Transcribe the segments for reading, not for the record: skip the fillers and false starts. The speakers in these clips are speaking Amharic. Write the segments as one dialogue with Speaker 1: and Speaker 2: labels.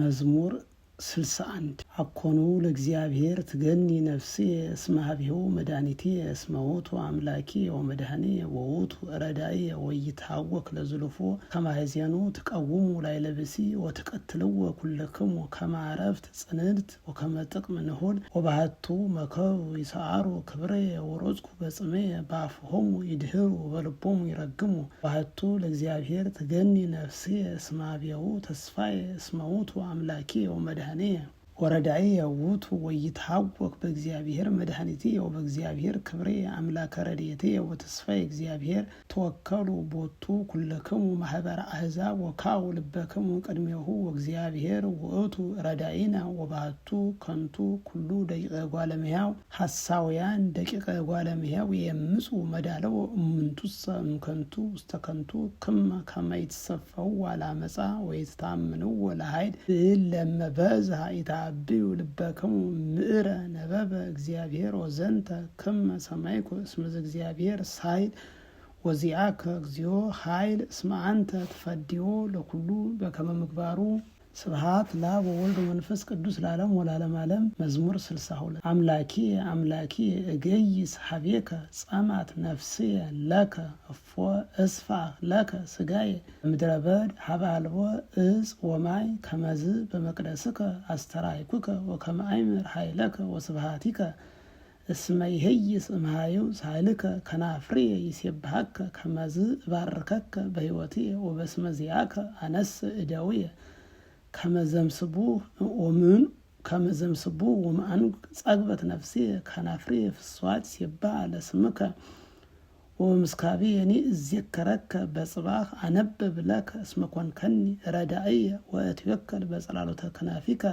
Speaker 1: መዝሙር 61 አኮኑ ለእግዚአብሔር ትገኒ ነፍሴ እስመ ኀቤሁ መድኃኒቴ እስመ ውእቱ አምላኬ ወመድኃኔ ወውእቱ ረዳኢ ወኢይትሐወክ ለዝሉፎ ከመ ኀዘኑ ትቀውሙ ላዕለ ብእሲ ወትቀትልዎ ኩልክሙ ከመ ዕረፍት ጽንዕት ወከመ ጥቅም ንሑል ወባሕቱ መከሩ ይሰዓሩ ክብርየ ወሮጽኩ በጽምየ በአፍሆሙ ይድህሩ በልቦሙ ይረግሙ ባሕቱ ለእግዚአብሔር ትገኒ ነፍሴ እስመ ኀቤሁ ተስፋየ እስመ ውእቱ አምላኬ ወመድኃኔ ወረዳኢ ውእቱ ወኢይትሐወክ በእግዚአብሔር መድኃኒቴ ወበእግዚአብሔር ክብሬ አምላከ ረድኤቴ ወተስፋዬ እግዚአብሔር ተወከሉ ቦቱ ኩልክሙ ማህበረ አሕዛብ ወካው ልበክሙ ቅድሜሁ ወእግዚአብሔር ውእቱ ረዳኢነ ወባሕቱ ከንቱ ኩሉ ደቂቀ እጓለ እመሕያው ሐሳውያን ደቂቀ እጓለ እመሕያው የምፁ መዳለው እምንቱሰ እምከንቱ ውስተ ከንቱ ከመ ይትሰፈው ለዓመፃ ወይትታመንዎ ለኃይል ብዕል ለመበዝሐ ይታብዩ ልበክሙ ምዕረ ነበበ እግዚአብሔር ወዘንተ ክመ ሰማይኩ እስመ ዘእግዚአብሔር ሳይል ወዚአከ እግዚኦ ኃይል እስመ አንተ ትፈድዮ ለኩሉ በከመ ምግባሩ ስብሐት ለአብ ወወልድ ወመንፈስ ቅዱስ ለዓለም ወለዓለመ ዓለም። መዝሙር 62 አምላኬ አምላኬ እገይስ ኀቤከ ጸማት ነፍስየ ለከ እፎ እስፋሕ ለከ ሥጋየ ምድረ በድ ኀበ አልቦ ዕፅ ወማይ ከመዝ በመቅደስከ አስተርአይኩከ ወከመ አእምር ኃይለከ ወስብሐቲከ እስመ ይሄይስ እምኀዩ ሳህልከ ከናፍርየ ይሴብሐከ ከመዝ እባርከከ በሕይወትየ ወበስመ ዚአከ አነስእ እደውየ ከመዘምስቡ ወመአንግ ጸግበት ነፍሴ ከናፍርየ ፍስዋት ሲባህ ለስምከ ወምስካብየኒ እዜከረከ በጽባህ አነብብ ለከ እስመ ኮንከኒ ረዳኢየ ወእትወከል በጸላሎተ ክናፊከ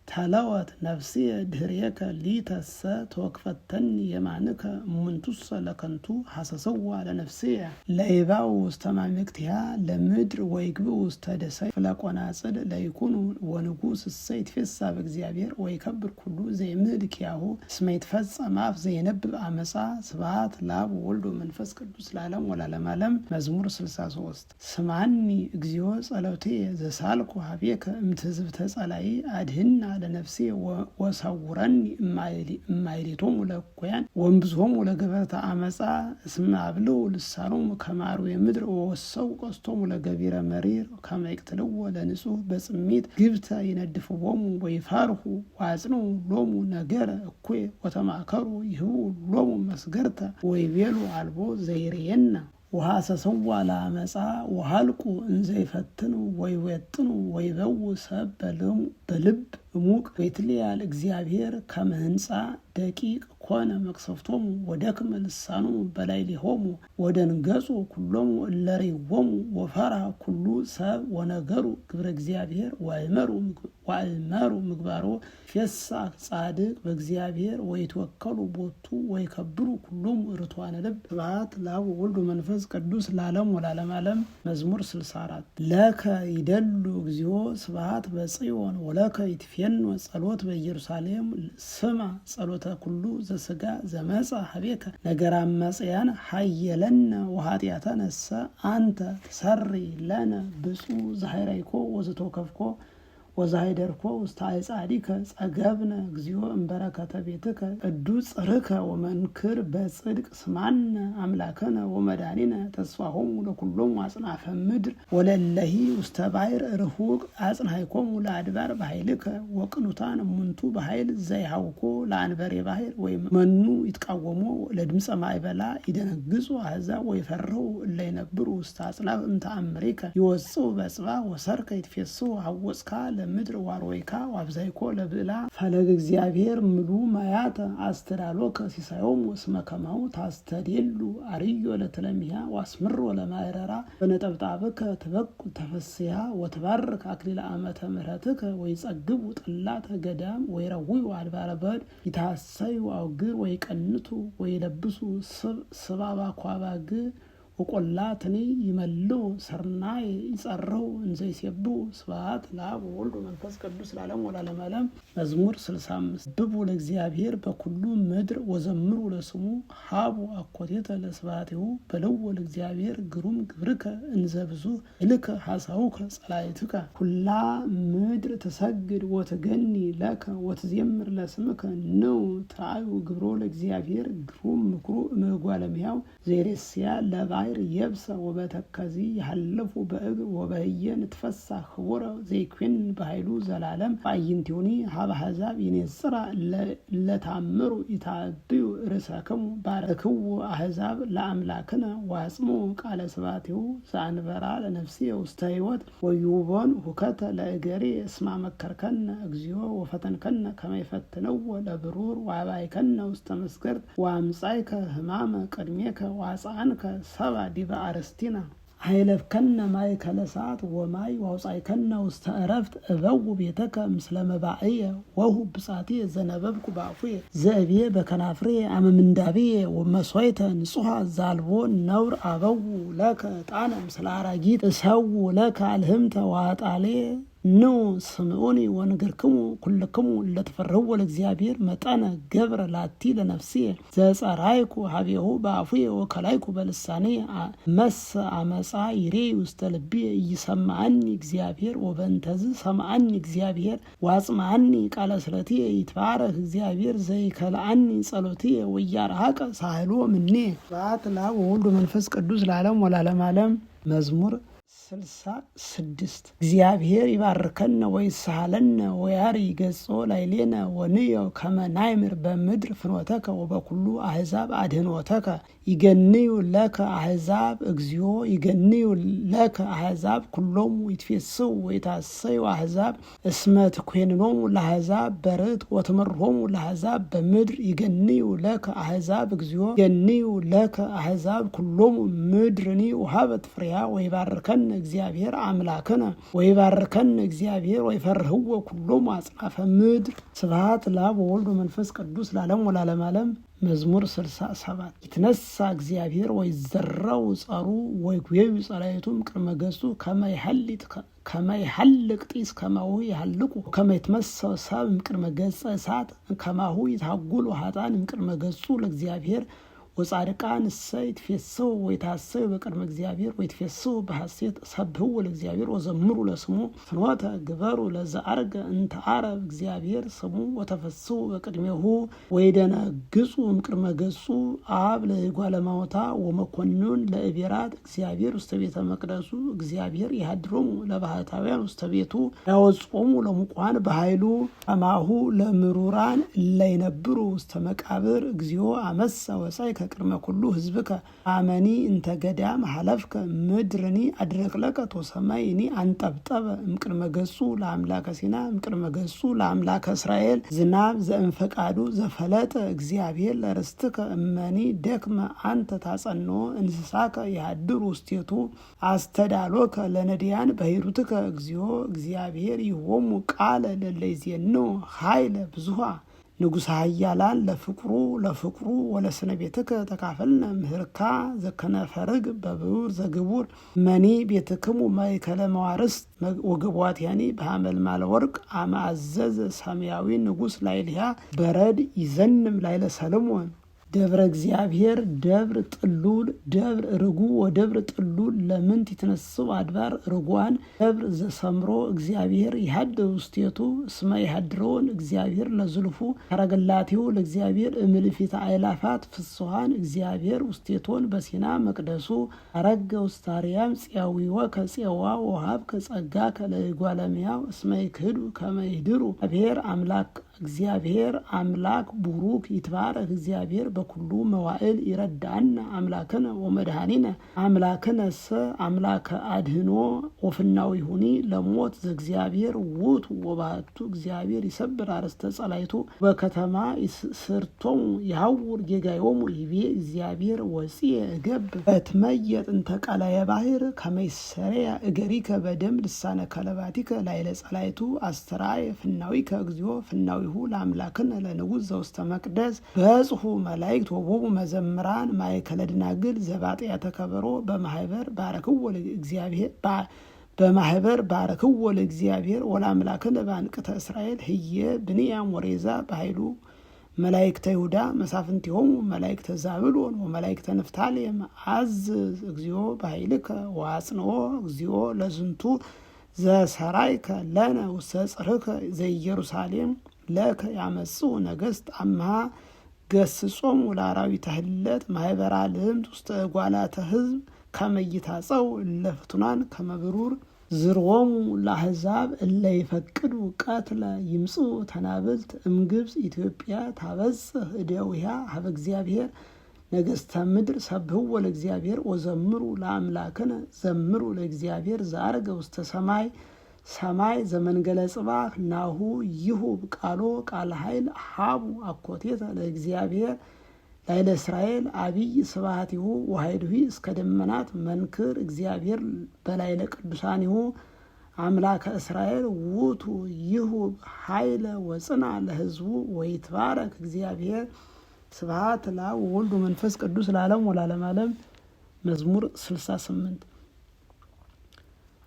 Speaker 1: ተለወት ነፍስየ ድኅሬከ ሊተሰ ተወክፈተኒ የማንከ እሙንቱሰ ለከንቱ ሐሰስዋ ለነፍስየ ለይባው ውስተ ማዕምቅቲሃ ለምድር ወይግብኡ ውስተ ደሰይ ፍለቆናጽል ለይኩኑ ወንጉሥ እሰይ ይትፌሳህ በእግዚአብሔር ወይከብር ኩሉ ዘይምዕድ ኪያሁ እስመ ይትፈጸም አፍ ዘይነብብ አመፃ። ስብሐት ለአብ ወወልድ ወመንፈስ ቅዱስ ለዓለም ወለዓለመ ዓለም። መዝሙር 63 ስማኒ እግዚኦ ጸሎትየ ዘሳልኩ ኀቤከ እምትሕዝብተ ጸላኢ አድኅና ለነፍሴ ወሰውረኒ እማይሌቶሙ ለእኩያን ወእምብዝሖሙ ለገበርተ አመፃ እስመ አብልዑ ልሳኖሙ ከመ አርዌ ምድር ወወሰው ቀስቶሙ ለገቢረ መሪር ከመ ይቅትልዎ ለንጹሕ በጽሜት ግብተ ይነድፍዎሙ ወይፈርሁ ወአጽንዑ ሎሙ ነገረ እኩየ ወተማከሩ ይህቡ ሎሙ መስገርተ ወይቤሉ አልቦ ዘይሬየነ ወሐሰስዋ ለአመፃ ወሀልቁ እንዘ ይፈትኑ ወይወጥኑ ወይበው ሰብ በልብ እሙቅ ወይትለያል እግዚአብሔር ከመ ሕንፃ ደቂቅ ኮነ መቅሰፍቶሙ ወደክመ ልሳኖሙ በላዕሌሆሙ ወደንገጹ ኩሎሙ እለ ርእይዎሙ ወፈርሐ ኩሉ ሰብ ወነገሩ ግብረ እግዚአብሔር ወአእመሩ ምግባሮ ይትፌሳህ ጻድቅ በእግዚአብሔር ወይትወከሉ ቦቱ ወይከብሩ ኩሎሙ ርቱዓነ ልብ። ስብሐት ለአብ ወወልድ ወመንፈስ ቅዱስ ለዓለም ወለዓለመ ዓለም። መዝሙር 64 ለከ ይደሉ እግዚኦ ስብሐት በጽዮን ወለከ ይትፌኖ ጸሎት በኢየሩሳሌም ስማ ጸሎተ ኩሉ ዘሥጋ ዘመጻ ኀቤከ ነገረ አመጽያን ሀየለነ ወኃጢአተነሰ አንተ ትሠሪ ለነ ብፁዕ ዘኀረይኮ ወዘተወከፍኮ ወዛይደርኮ ውስተ አዕጻዲከ ጸገብነ እግዚኦ እምበረከተ ቤትከ ቅዱስ ጽርከ ወመንክር በጽድቅ ስማነ አምላከነ ወመድኃኒነ ተስፋሆሙ ለኩሎሙ አጽናፈ ምድር ወለለሂ ውስተ ባሕር ርሑቅ አጽናይኮሙ ለአድባር በኃይልከ ወቅኑታን እሙንቱ በኃይል ዘይሃውኮ ለአንበሬ ባሕር ወይመኑ ይትቃወሞ ለድምፀ ማዕበላ ይደነግጹ አሕዛብ ወይፈርሁ እለ ይነብሩ ውስተ አጽናፍ እምተአምሪከ ይወጽኡ በጽባሕ ወሰርከ ይትፌስሑ ሐወጽካ ምድር ዋርወይካ ዋብዛይኮ ለብዕላ ፈለገ እግዚአብሔር ምሉ ማያተ አስተዳሎከ ሲሳዮሙ እስመ ከማሁ ታስተዴሉ አርዮ ለተለሚያ ዋስምሮ ለማይረራ በነጠብጣብከ ትበቁል ተፈስያ ወትባርክ አክሊለ ዓመተ ምሕረትከ ወይጸግቡ ጠላተ ገዳም ወይረውዩ አድባረ በድ ይታሰዩ አውግር ወይቀንቱ ወይለብሱ ስባባ ኳባግ ወቆላትኒ ይመልኡ ሰርናይ ይጸርሁ እንዘ ይሴብሑ ስብሐት ለአብ ወወልድ ወመንፈስ ቅዱስ ለዓለሙ ወለዓለመ ዓለም። መዝሙር 65 ብቡ ለእግዚአብሔር በኩሉ ምድር ወዘምሩ ለስሙ ሀቡ አኮቴተ ለስብሐቲሁ በልዎ ለእግዚአብሔር ግሩም ግብርከ እንዘ ብዙ እልከ ሐሳውከ ጸላእትከ ኩላ ምድር ተሰግድ ወትገኒ ለከ ወትዜምር ለስምከ ነው ተአዩ ግብሮ ለእግዚአብሔር ግሩም ምክሩ እምጓለ እመሕያው ዘይሬስያ ለባሕር የብሰ ወበተከዚ ይሐልፉ በእግር ወበህየ ንትፈሳህ ኅቡረ ዘይኮን በኃይሉ ዘላለም በአዕይንቲሆኒ ሀበ አሕዛብ ይኔጽራ ለታምሩ ይታብዩ ርእሰክሙ ባረክዎ አሕዛብ ለአምላክነ ወአጽምዑ ቃለ ስብሐቲሁ ዘአንበራ ለነፍስየ ውስተ ሕይወት ወይሁቦን ሁከተ ለእገሬ እስመ መከርከነ እግዚኦ ወፈተንከነ ከመ ይፈትነዎ ለብሩር ወአባይከነ ውስተ መስገርት ወአምጻእከ ሕማመ ቅድሜከ ወአጽአንከ ሰብአ ዲበ አርእስቲነ ኃይለፍከነ ማእከለ እሳት ወማይ ወአውጻእከነ ውስተ ዕረፍት እበው ቤተከ ምስለ መባእየ ወሁብ ብጻትየ ዘነበብኩ በአፉየ ዘእብየ በከናፍርየ አመ ምንዳቤየ ወመሥዋዕተ ንጹሐ ዘአልቦ ነውር አበው ለከ ዕጣነ ምስለ አራጊት እሰው ለከ አልህምተ ወአጣልየ ኑ ስምዑኒ ወንግርክሙ ኩልክሙ ለትፈርህዎ ለእግዚአብሔር መጠነ ገብረ ላቲ ለነፍስየ ዘጸራይኩ ሀቤሁ በአፉየ ወከላይኩ በልሳንየ መስ አመፃ ይሬይ ውስተ ልብየ ይሰማዓኒ እግዚአብሔር ወበእንተዝ ሰማዓኒ እግዚአብሔር ዋጽማዓኒ ቃለ ስእለትየ ይትባረክ እግዚአብሔር ዘይከልአኒ ጸሎትየ ወያርሐቀ ሳህሎ ምኔ። ስብሐት ለአብ ወወልድ ወመንፈስ ቅዱስ ለዓለሙ ወለዓለመ ዓለም። መዝሙር 66 እግዚአብሔር ይባርከነ ወይስሐለነ ወያሪ ገጾ ላዕሌነ ወንዮ ከመ ናይምር በምድር ፍኖተከ ወበኩሉ አሕዛብ አድኅኖተከ ይገንዩ ለከ አሕዛብ እግዚኦ ይገንዩ ለከ አሕዛብ ኩሎሙ ይትፌስሑ ወይታሰዩ አሕዛብ እስመ ትኰንኖሙ ለአሕዛብ በርት ወትመርሖሙ ለአሕዛብ በምድር ይገንዩ ለከ አሕዛብ እግዚኦ ይገንዩ ለከ አሕዛብ ኩሎሙ ምድርኒ ወሀበት ፍሬሃ ወይባርከነ እግዚአብሔር አምላክነ ወይባርከነ እግዚአብሔር ወይፈርህዎ ኩሎሙ አጽናፈ ምድር። ስብሐት ለአብ ወወልድ ወመንፈስ ቅዱስ ለዓለሙ ወለዓለመ ዓለም። መዝሙር 67 ይትነሣ እግዚአብሔር ወይዘራው ጸሩ ወይጉየዩ ጸላእቱም ቅድመ ገጹ ከመ ይሐልቅ ጢስ ከማሁ ይሐልቁ ከመ ይትመሰው ሰብእ እምቅድመ ገጸ እሳት ከማሁ ይታጉሉ ኃጥአን እምቅድመ ገጹ ለእግዚአብሔር ወጻድቃን እሰይ ይትፌስሑ ወይታሰዩ በቅድመ እግዚአብሔር ወይትፌስሑ በሐሴት ሰብሕዎ ለእግዚአብሔር ወዘምሩ ለስሙ ፍኖተ ግበሩ ለዘአርገ እንተ ዓረብ እግዚአብሔር ስሙ ወተፈስሑ በቅድሜሁ ወይደነግጹ እምቅድመ ገጹ አብ ለእጓለ እማውታ ወመኰንን ለእቤራት እግዚአብሔር ውስተ ቤተ መቅደሱ እግዚአብሔር ይሃድሮሙ ለባሕታውያን ውስተ ቤቱ ያወጾሙ ለሙቋን በኃይሉ ከማሁ ለምሩራን እለ ይነብሩ ውስተ መቃብር እግዚኦ አመሰ ወጻእከ ቅድመ ኩሉ ሕዝብከ አመኒ እንተ ገዳም ሀለፍከ ምድርኒ አድረቅለቀት ወሰማይኒ አንጠብጠበ እምቅድመ ገጹ ለአምላከ ሲና እምቅድመ ገጹ ለአምላከ እስራኤል ዝናብ ዘእንፈቃዱ ዘፈለጠ እግዚአብሔር ለርስትከ እመኒ ደክመ አንተ ታጸንዖ እንስሳከ ይሃድሩ ውስቴቱ አስተዳሎከ ለነዲያን በሂሩትከ እግዚኦ እግዚአብሔር ይሆሙ ቃለ ለእለ ይዜንዑ ኃይለ ብዙኃ ንጉሠ ኃያላን ለፍቅሩ ወለስነ ቤትከ ተካፈልነ ምህርካ ዘከነፈርግ በብሩር ዘግቡር መኒ ቤትክሙ ማእከለ መዋርስት ወገቧትያኒ በሐመልማለ ወርቅ አማዘዘ ሰማያዊ ንጉሥ ላዕሌሃ በረድ ይዘንም ላዕለ ሰሎሞን ደብረ እግዚአብሔር ደብር ጥሉል ደብር ርጉ ወደብር ጥሉል ለምንት ይትነስው አድባር ርጓን ደብር ዘሰምሮ እግዚአብሔር ይሃድር ውስቴቱ እስመ ይሃድሮን እግዚአብሔር ለዝልፉ ተረገላቲው ለእግዚአብሔር እምልፊት አእላፋት ፍስሐን እግዚአብሔር ውስቴቶን በሲና መቅደሱ አረገ ውስታሪያም ጽያዊወ ከጽዋ ወሃብ ከጸጋ ከለእጓለ እመሕያው እስመ ይክህዱ ከመ ይድሩ እግዚአብሔር አምላክ ቡሩክ ይትባረክ እግዚአብሔር በኩሉ መዋዕል ይረዳና አምላክነ ወመድኃኒነ አምላክነ አምላከ አድህኖ ወፍናዊ ሁኒ ለሞት ዘእግዚአብሔር ውእቱ ወባሕቱ እግዚአብሔር ይሰብር አርእስተ ጸላእቱ በከተማ ስርቶሙ ይሐውር ጌጋዮሙ ይቤ እግዚአብሔር ወፂየ እገብር በትመየጥ እንተ ቀላየ ባሕር ከመ ይሰረያ እገሪከ በደም ልሳነ ከለባቲከ ላዕለ ጸላእቱ አስተርአየ ፍናዊከ እግዚኦ ፍናዊ ወናዊሁ ለአምላክነ ለንጉሥ ዘውስተ መቅደስ በጽሑ መላእክት ወቦሙ መዘምራን ማእከለ ደናግል ዘባጥያተ ከበሮ በማህበር ባረክዎ ለእግዚአብሔር ወለአምላክነ በአንቅተ እስራኤል ህየ ብንያም ወሬዛ በኃይሉ መላእክተ ይሁዳ መሳፍንቲሆሙ መላእክተ ዛብሎን ወመላእክተ ንፍታሌም አዝዝ እግዚኦ በኃይልከ ወአጽንኦ እግዚኦ ለዝንቱ ዘሰራይከ ለነ ውስተ ጽርሕከ ዘኢየሩሳሌም ለከ ያመጽኡ ነገሥት አምሃ ገስጾሙ ለአራዊተ ህለት ማህበራ ልህምት ውስተ እጓላተ ህዝብ ከመ ይታጸው ለፍቱናን ከመ ብሩር ዝርዎሙ ለአሕዛብ እለ ይፈቅዱ ቀትለ ይምጽኡ ተናብልት እምግብፅ ኢትዮጵያ ታበጽሕ እደዊሃ ሀበ እግዚአብሔር ነገሥተ ምድር ሰብህዎ ለእግዚአብሔር ወዘምሩ ለአምላክነ ዘምሩ ለእግዚአብሔር ዘአርገ ውስተ ሰማይ ዘመንገለ ጽባህ ናሁ ይሁብ ቃሎ ቃለ ኃይል ሀቡ አኮቴተ ለእግዚአብሔር ላይለ እስራኤል አብይ ስብሐቲሁ ወኃይልሁ እስከ ደመናት መንክር እግዚአብሔር በላይለ ቅዱሳኒሁ አምላከ እስራኤል ውእቱ ይሁብ ኃይለ ወጽና ለህዝቡ ወይትባረክ እግዚአብሔር ስብሐት ለአብ ወወልድ ወመንፈስ ቅዱስ ለዓለም ወለዓለመ ዓለም። መዝሙር 68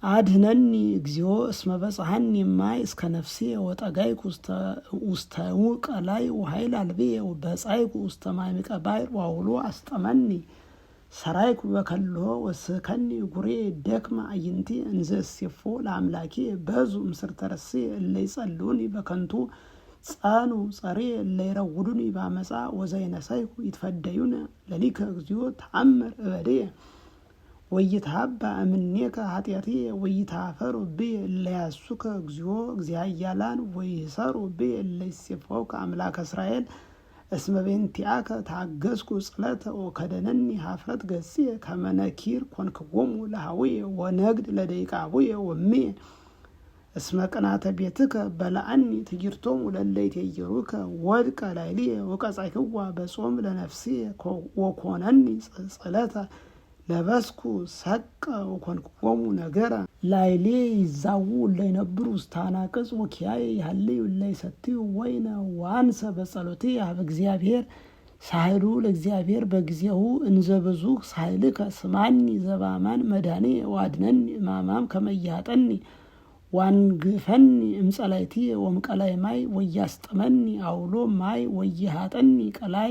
Speaker 1: አድኅነኒ እግዚኦ እስመ በጽሐኒ እማይ እስከ ነፍሴ ወጠጋይኩ ውስተ ውቀ ላይ ወኃይል አልብየ በጻይኩ ውስተ ማዕምቀ ባሕር ወአውሎ አስጠመኒ ሰራይኩ በከልኦ ወስከኒ ጉሬ ደክመ አዕይንቴ እንዘ እሴፎ ለአምላኬ በዙ እምስርተ ረስየ እለ ይጸልኡኒ በከንቱ ጻኑ ጸሬ እለ ይረውዱኒ በአመፃ ወዘይነሳይኩ ይትፈደዩነ ለሊከ እግዚኦ ተአምር እበድየ ወይትሃባ እምኔከ ኃጢአቴ ወይታፈሩ ብየ እለ ያሱከ እግዚኦ እግዚአብሔር ወይሰሩ ብየ እለ ይሴፈውከ አምላከ እስራኤል እስመ በእንቲአከ ታገስኩ ጽለተ ወከደነኒ ኀፍረት ገጽየ ከመ ነኪር ኮንክዎሙ ለኀውየ ወነግድ ለደቂቀ አቡየ ወእምየ እስመ ቅንዓተ ቤትከ በልዐኒ ትዕግርቶሙ ለእለ ይትዔየሩከ ወድቀ ላዕልየ ወቀጻዕክዋ በጾም ለነፍስየ ወኮነኒ ጽለተ ለበስኩ ሰቀ ወኮንክዎሙ ነገረ ላዕሌ ይዛዉ እለ ይነብሩ ውስተ አናቅጽ ወኪያየ ይሃልዩ እለ ይሰትዩ ወይነ ወአንሰ በጸሎትየ ሀበ እግዚአብሔር ሳህሉ ለእግዚአብሔር በጊዜሁ እንዘ ብዙኅ ሳህልከ ስማኒ ዘበአማን መድኃኒየ ወአድኅነኒ እማማም ከመ ይሃጠኒ ዋንግፈኒ እምጸላእትየ ወእምቀላይ ማይ ወያስጥመኒ አውሎ ማይ ወይሃጠኒ ቀላይ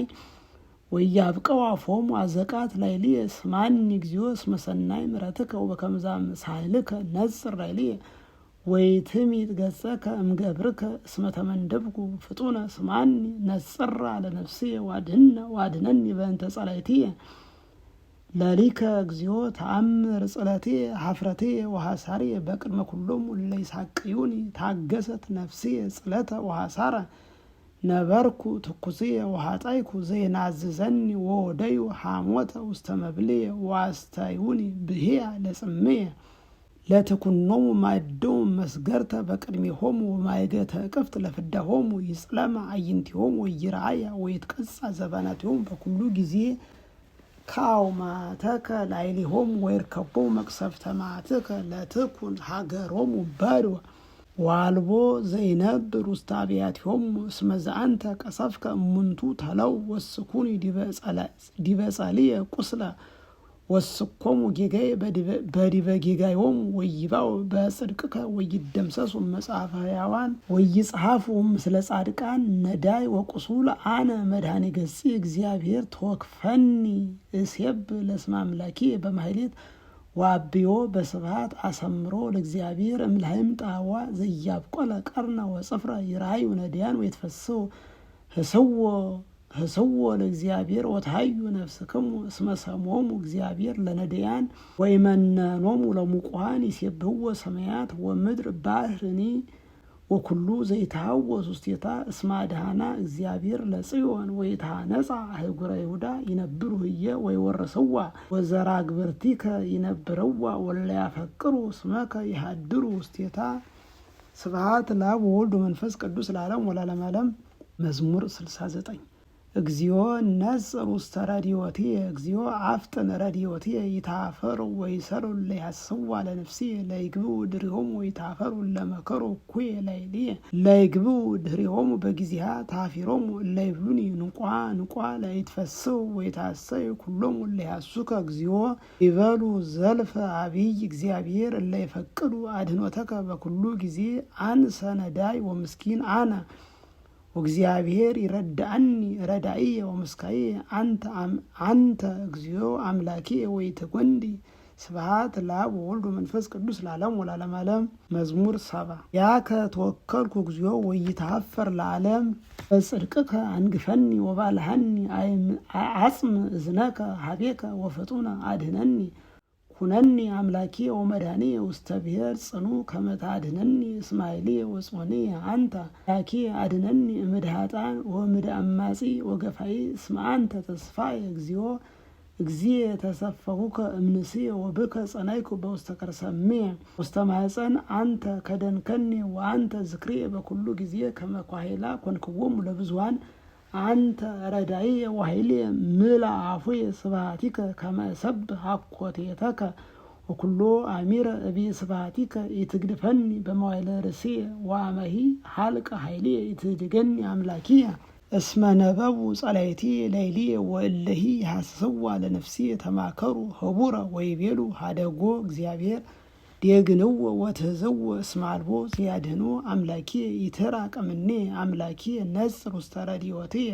Speaker 1: ወያብቀው አፎሙ አዘቃት ላዕልየ ስማኒ እግዚኦ እስመ ሰናይ ምሕረትከ ወበከመ ሳህልከ ነጽር ላዕልየ ወይትሚጥ ገጸከ እምገብርከ እስመ ተመንደብኩ ፍጡነ ስማኒ ነጽራ ለነፍስየ ወአድኅነኒ በእንተ ጸላእትየ ለሊከ እግዚኦ ተአምር ጽለትየ ኀፍረትየ ወሐሳርየ በቅድመ ኩሎሙ እለ ይሳቅዩኒ ታገሰት ነፍስየ ጽለተ ወሐሳረ ነበርኩ ትኩስየ ወኃጣይኩ ዘይናዝዘኒ ወወደዩ ሐሞተ ውስተ መብልየ ወአስተዩኒ ብሄያ ለጽምየ ለትኩኖሙ ማዕዶሙ መስገርተ በቅድሜሆሙ ወማእገተ እቅፍት ለፍዳሆሙ ይጽለማ አዕይንቲሆሙ ወይርአያ ወይትቀጻ ዘባናቲሆሙ በኩሉ ጊዜ ካውማተከ ላዕሌሆሙ ወይርከቦሙ መቅሰፍተ መዓትከ ለትኩን ሀገሮሙ በድወ ወአልቦ ዘይነብር ውስተ አብያቲሆሙ እስመ ዘአንተ ቀሰፍከ እሙንቱ ተለው ወስኩኒ ዲበ ጸልየ ቁስለ ወስኮሙ ጌጋዬ በዲበ ጌጋዮሙ ወይባው በጽድቅከ ወይደምሰሱ መጽሐፈ ሕያዋን ወይጽሐፉ ምስለ ጻድቃን ነዳይ ወቁሱል አነ መድኃኔ ገጽ እግዚአብሔር ተወክፈኒ እሴብ ለስመ አምላኪየ በማሕሌት ወአብዮ በስብሐት አሰምሮ ለእግዚአብሔር እምላይም ጣዋ ዘያብቆለ ቀርነ ወጽፍረ ይርአዩ ነዳያን ወይትፈስሑ ህስዎ ለእግዚአብሔር ወትሐዩ ነፍስክሙ እስመ ሰሞሙ እግዚአብሔር ለነዳያን ወይመነኖሙ ለሙቁሃን ይሴብሕዎ ሰማያት ወምድር ባሕርኒ ወኩሉ ዘይተሐወሱ ውስቴታ እስመ አድኃና እግዚአብሔር ለጽዮን ወይትሃነጻ አህጉረ ይሁዳ ይነብሩ ህየ ወይወርስዋ ወዘራግብርቲከ ይነብርዋ ወለ ያፈቅሩ እስመከ ይሃድሩ ውስቴታ። ስብሐት ለአብ ወወልድ ወመንፈስ ቅዱስ ለዓለም ወለዓለመ ዓለም። መዝሙር 69 እግዚኦ ነጽር ውስተ ረድኤቴ እግዚኦ አፍጥን ረድኤቴ ይታፈሩ ወይሰሩ ለያስዋ ለነፍሴ ለይግብኡ ድሪሆሙ ይታፈሩ ለመከሩ እኩየ ላዕሌየ ለይግብኡ ድሪሆሙ በጊዜሃ ታፊሮሙ ለይብሉኒ ንቋ ለይትፈስሑ ወይታሰዩ ኩሎሙ ለያሱከ እግዚኦ ይበሉ ዘልፈ አብይ እግዚአብሔር ለይፈቅዱ አድኅኖተከ በኩሉ ጊዜ አንሰ ነዳይ ወምስኪን አነ ወእግዚአብሔር ይረዳአኒ ረዳኢየ ወምስካየ አንተ እግዚኦ አምላኬ ወይትጐንዲ ስብሐት ለአብ ወወልድ ወመንፈስ ቅዱስ ለዓለሙ ወለዓለመ ዓለም። መዝሙር 70 ያከ ተወከልኩ እግዚኦ ወይትኀፈር ለዓለም በጽድቅከ አንግፈኒ ወባልሐኒ አጽም እዝነከ ኀቤከ ወፍጡነ አድኅነኒ ኩነኒ አምላኬ ወመድኃኔ ውስተ ብሔር ጽኑ ከመ ታድኅነኒ እስመ ኃይልየ ወጽዮንየ አንተ አምላኬ አድኅነኒ እምእደ ኃጥኣን ወእምእደ አማጺ ወገፋኢ እስመ አንተ ተስፋየ እግዚኦ እግዚእ ተሰፈሁከ እምንስየ ወብከ ጸናይኩ በውስተ ከርሰ እምየ ውስተ ማኅፀን አንተ ከደንከኒ ወአንተ ዝክርየ በኩሉ ጊዜ ከመ ኳሂላ ኮንክዎሙ ለብዙኃን አንተ ረዳኢየ ወኃይልየ ምልአ አፉየ ስብሐቲከ ከመ እሰብሕ አኮቴተከ ወኩሎ አሚረ እብየ ስብሐቲከ ኢትግድፈኒ በመዋዕለ ርእስየ ወአመሂ ሀልቀ ኃይልየ ኢትህድገኒ አምላኪየ እስመ ነበቡ ጸላእቲ ላዕሌየ ወእለሂ ይሐስስዋ ለነፍስየ ተማከሩ ኅቡረ ወይቤሉ ኀደጎ እግዚአብሔር ዴግንዎ ወትሕዝዎ እስመ አልቦ ዘያድኅኖ አምላኪየ ይትራቅ እምኔየ አምላኪየ ነጽር ውስተ ረድኤትየ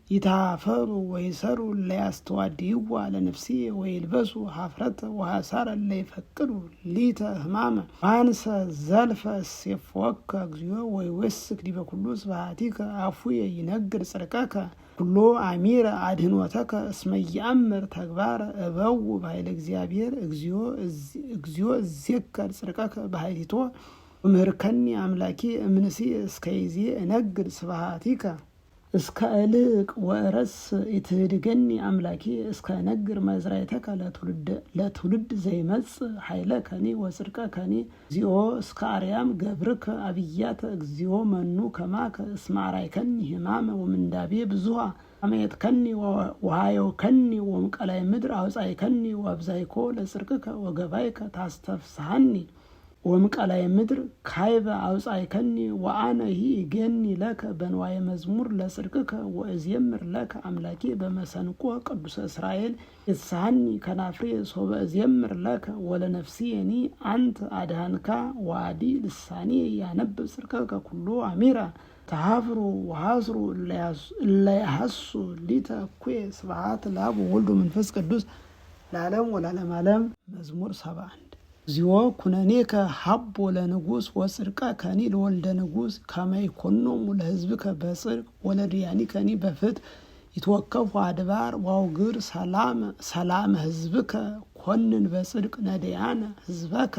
Speaker 1: ይታፈሩ ወይሰሩ ለያስተዋድይዋ ለነፍስየ ወይልበሱ ኀፍረተ ወሐሳረ ለይፈቅዱ ሊተ ሕማመ አንሰ ዘልፈ እሴፍወከ እግዚኦ ወይወስክ ዲበ ኩሉ ስብሐቲከ አፉየ ይነግር ጽድቀከ ኩሎ አሚረ አድኅኖተከ እስመ ይአምር ተግባረ እበው በኃይለ እግዚአብሔር እግዚኦ እዜከር ጽድቀከ በኃይሊቶ ወምህርከኒ አምላኬ እምንእስየ እስከ ይዜ እነግር ስብሐቲከ እስከ እልቅ ወእረስ ኢትህድገኒ አምላኬ እስከ እነግር መዝራዕተከ ለትውልድ ዘይመጽእ ኃይለከኒ ወጽድቀከኒ እግዚኦ እስከ አርያም ገብርከ አብያተ እግዚኦ መኑ ከማከ እስመ አርአይከኒ ሕማመ ወምንዳቤ ብዙኃ አመየጥከኒ ወሃየውከኒ ወእምቀላይ ምድር አውጻእከኒ ወአብዛይኮ ለጽድቅከ ወገባይከ ታስተፍስሐኒ ወእምቀላይ ምድር ካይበ አውጻእከኒ ወአነ ይእዜኒ ለከ በንዋየ መዝሙር ለጽድቅከ ወእዜምር ለከ አምላኬ በመሰንቆ ቅዱሰ እስራኤል ይትስሐኒ ከናፍሬ ሶበ እዜምር ለከ ወለነፍስየኒ አንተ አድኃንካ ወአዲ ልሳኔ ያነብብ ጽድቀከ ኩሎ አሚረ ተኀፍሩ ወሐስሩ እለ ያሐሱ ሊተ እኩየ ስብሐት ለአብ ወወልድ ወመንፈስ ቅዱስ ለዓለሙ ወለዓለመ ዓለም። መዝሙር 71 እግዚኦ ኩነኔከ ሀቦ ለንጉሥ ወጽድቀከኒ ለወልደ ንጉሥ ከመ ይኰኖሙ ለሕዝብከ በጽድቅ ወለድያኒከኒ በፍትሕ ይትወከፉ አድባር ወአውግር ሰላመ ሕዝብከ ኮንን በጽድቅ ነዳያነ ሕዝበከ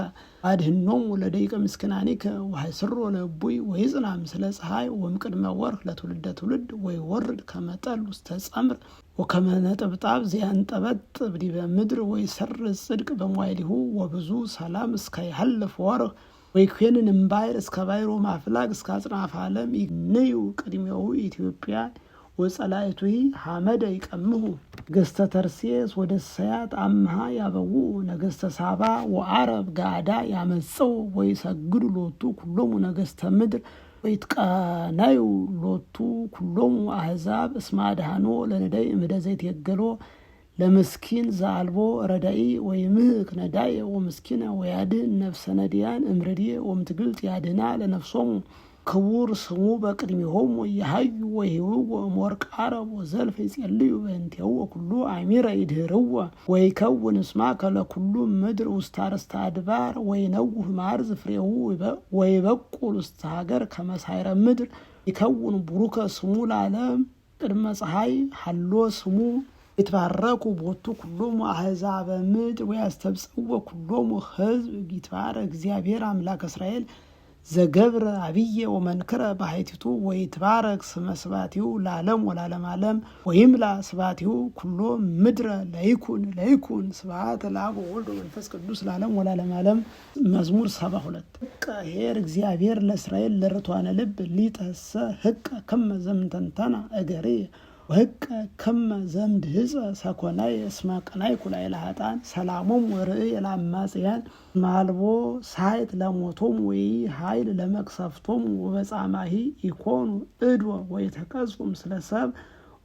Speaker 1: አድኅኖሙ ለደቂቀ ምስኪናኒከ ወሐስሮ ለእቡይ ወይጽና ምስለ ፀሐይ ወእምቅድመ ወርኅ ለትውልደ ትውልድ ወይወርድ ከመ ጠል ውስተ ጸምር ወከመ ነጠብጣብ ዘያንጠበጥብ ዲበ ምድር ወይሰርጽ ጽድቅ በመዋዕሊሁ ወብዙ ሰላም እስከ ይሐልፍ ወርኅ ወይኰንን እምባሕር እስከ ባሕር ወማፍላግ እስከ አጽናፈ ዓለም ይግንዩ ቅድሜሁ ኢትዮጵያ ወጸላእቱሂ ሐመደ ይቀምሁ ነገሥተ ተርሴስ ወደሰያት አምሃ ያበውኡ ነገሥተ ሳባ ወዓረብ ጋዳ ያመጽኡ ወይሰግዱ ሎቱ ኩሎሙ ነገሥተ ምድር ወይትቀነዩ ሎቱ ኩሎሙ አሕዛብ እስመ አድኃኖ ለነዳይ እምደ ዘይትየገሎ ለምስኪን ዘአልቦ ረዳኢ ወይምህክ ነዳየ ወምስኪነ ወያድኅን ነፍሰ ነዳያን እምርድየ ወምትግልት ያድኅና ለነፍሶሙ ክቡር ስሙ በቅድሜሆሙ ይሃዩ ወይህውዎ እምወርቅ ዓረብ ወዘልፈ ይጼልዩ በእንቲአሁ ወኩሉ አሚረ ይድኅርዎ ወይከውን እስማከ ለኩሉ ምድር ውስተ አርእስተ አድባር ወይነውህ ማርዝ ፍሬሁ ወይበቁል ውስተ ሀገር ከመ ሳዕረ ምድር ይከውን ቡሩከ ስሙ ለዓለም ቅድመ ፀሐይ ሀሎ ስሙ ይትባረኩ ቦቱ ኩሎሙ አሕዛበ ምድር ወያስተብጽዎ ኩሎሙ ሕዝብ ይትባረክ እግዚአብሔር አምላከ እስራኤል ዘገብረ አብየ ወመንክረ ባሕቲቱ ወይትባረክ ስመ ስብሐቲሁ ለዓለም ወለዓለመ ዓለም ወይምላ ስብሐቲሁ ኩሎ ምድረ ለይኩን ስብሐት ለአብ ወወልድ ወመንፈስ ቅዱስ ለዓለም ወለዓለመ ዓለም። መዝሙር 72 ሕቀ ኄር እግዚአብሔር ለእስራኤል ለርቱዓነ ልብ ሊተሰ ሕቀ ከመ ዘእምተንተና እገርየ ወህቀ ከመ ዘምድ ህፀ ሰኮናይ እስመ ቀናይኩ ላዕለ ኃጥአን ሰላሞም ወርእይ ለአማጽያን ማልቦ ሳይት ለሞቶም ወይ ኃይል ለመቅሰፍቶም ወበጻማሂ ኢኮኑ እድወ ወይተቀጽፉም ስለሰብ